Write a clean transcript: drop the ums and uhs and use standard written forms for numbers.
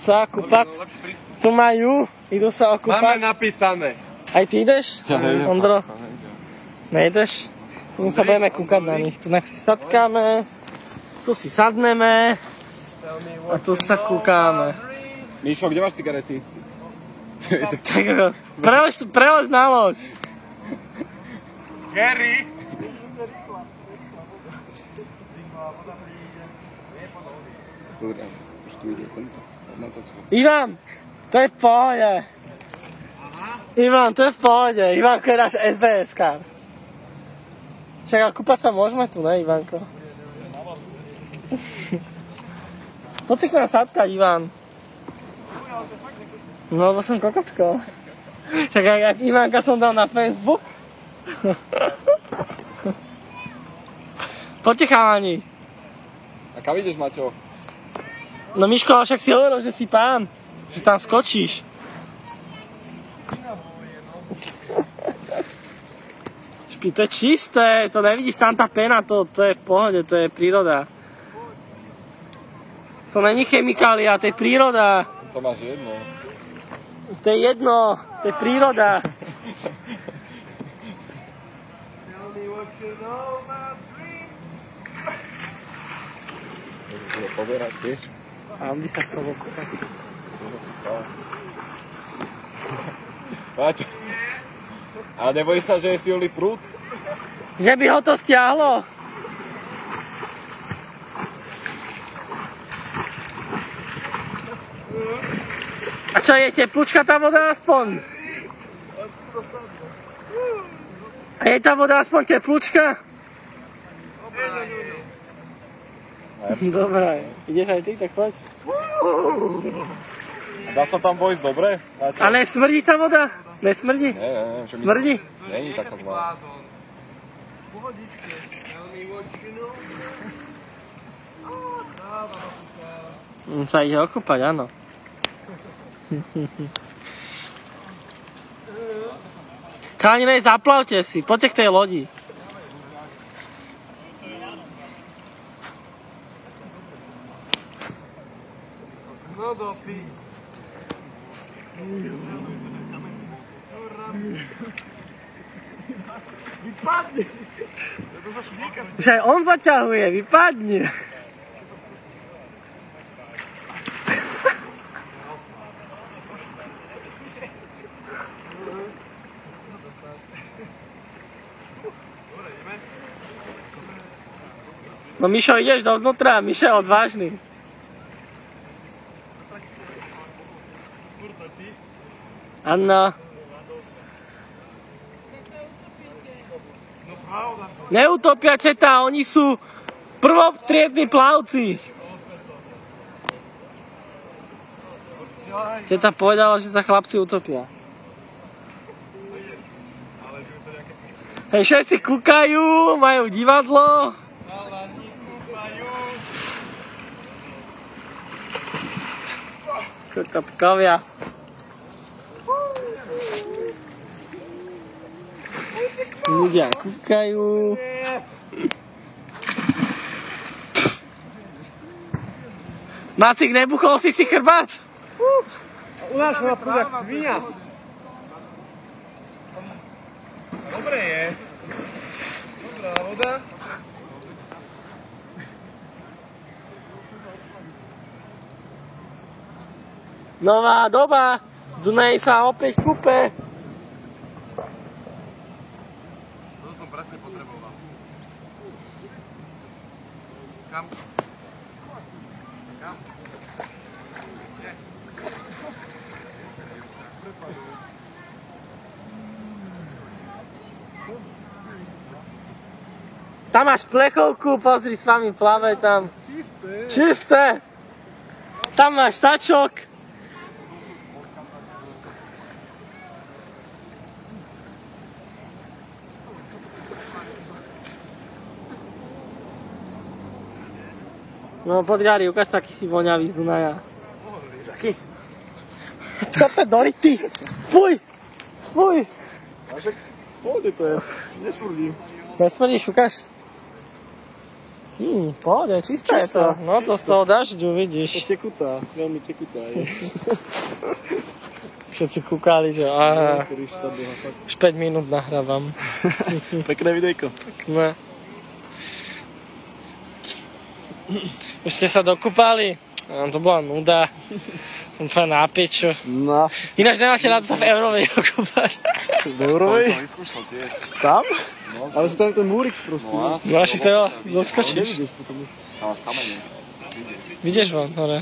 sa kúpať. Tu majú, idú sa okúpať. Máme napísané. Aj ty ideš? Ondro? Nejdeš? Tu sa budeme kúkať na nich. Tu si sadkáme, tu si sadneme a tu sa kúkáme. Míšo, kde máš cigarety? Tak prelež na loď. Gary! Už tu ide tento. Ivan, to je v pohode. Ivan, to je v pohode. Ivanko je náš SBS-kár. Však kúpať sa môžeme tu, ne, Ivanko? Poď si k nám sadkať, Ivan. No, lebo som kokotko. Však ak Ivanka som dal na Facebook. Poďte, chalani. A kam ideš, Maťo? No Miško, však si hovoril, že si pán. Že tam skočíš. Špi, to je čisté, to nevidíš, tam tá pena, to je v pohode, to je príroda. To není chemikália, to je príroda. To máš jedno. To je jedno, to je príroda. Bude poberať tiež. A on by sa chcel okúpať. Paťo. Ale nebojíš sa, že je silný prúd? Že by ho to stiahlo? A čo, je teplúčka tá voda aspoň? A je tá voda aspoň teplúčka? Dobre, ideš aj ty, tak poď. A dá sa tam vojsť dobre? A nesmrdí tá voda? Nesmrdí? Nie. Smrdí? Není taká zlá. Sa ide okúpať, áno. Kánine, zaplavte si, poďte k tej lodi. No dopí. Vypadni! Už aj on zaťahuje, vypadni. No Mišo, ideš dovnútra, Mišo je odvážny. Anna. Neutopia teta, oni sú prvotriedni plavci. Teta povedala, že sa chlapci utopia. Hej, všetci kúkajú, majú divadlo. Kokotkovia. Ľudia kúkajú. Macik, nebuchol si chrbát? U nás ho napríklad svinia. Dobre je. Dobrá voda. Nová doba. Dunaj sa opäť kúpe. To som presne potreboval. Kam? Kam? Nie. Tam máš plechovku, pozri, s vami plave tam. Čisté. Čisté. Tam máš sačok. No poď Gary, ukáž sa, aký si voňavý z Dunaja. Taký. Tope dority. Fuj. Fuj. A však, pohode to je. Nesmrdím. Nesmrdíš, ukáž. Pohode, čisté je to. No to z toho dažďu, vidíš. Tekutá, veľmi tekutá je. Všetci kúkali, že aha, už 5 minút nahrávam. Pekné videjko. Pekné. Už ste sa dokúpali? To bola nuda. Úplne na piču. No. Ináč nemáte na to sa v Eurovej dokúpať. V Eurovej? To som vyskúšal tiež. Tam? No, Ale sú tam ten múrik sprostý. No až to doskočíš. tam máš kamene. Vidieš von hore.